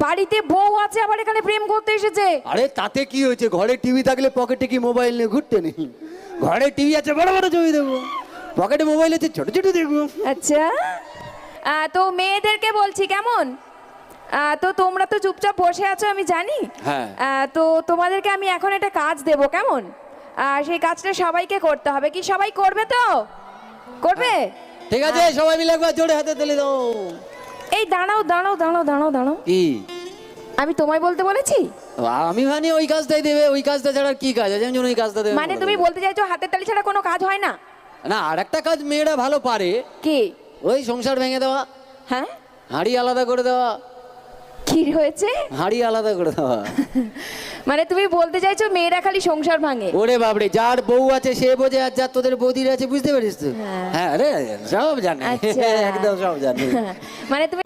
বাড়িতে বউ আছে আবার এখানে প্রেম করতে এসেছে। আরে তাতে কি হয়েছে, ঘরে টিভি থাকলে পকেটে কি মোবাইল নিয়ে ঘুরতে নেই? ঘরে টিভি আছে, বড় বড় ছবি দেখবো, পকেটে মোবাইল আছে, ছোট ছোট দেখবো। আচ্ছা, তো মেয়েদেরকে বলছি কেমন, তো তোমরা তো চুপচাপ বসে আছো আমি জানি। হ্যাঁ। তো তোমাদেরকে আমি এখন একটা কাজ দেব, কেমন? সেই কাজটা সবাইকে করতে হবে, কি সবাই করবে তো? করবে? ঠিক আছে, সবাই মিলে একবার জোরে হাতে তুলে দাও। এই দাঁড়াও দাঁড়াও দাঁড়াও দাঁড়াও দাঁড়াও, কি আমি তোমায় বলতে বলেছি? আমি মানে ওই কাজটাই দেবে, ওই কাজটা ছাড়া কি কাজ আছে? আমি ওই কাজটা দেবে মানে তুমি বলতে চাইছো হাতের তালি ছাড়া কোনো কাজ হয় না? না, আর একটা কাজ মেয়েরা ভালো পারে। কি? ওই সংসার ভেঙে দেওয়া, হ্যাঁ, হাঁড়ি আলাদা করে দেওয়া। কি হয়েছে? হাঁড়ি আলাদা করে দেওয়া। মানে তুমি বলতে চাইছো মেয়েরা খালি সংসার ভাঙে? ওরে বাবরে, যার বউ আছে সে বোঝে, আর যার তোদের বৌদির আছে বুঝতে পারিস তো? হ্যাঁ। হ্যাঁ রে, সব জানে। আচ্ছা। একদম সব জানে। মানে তুমি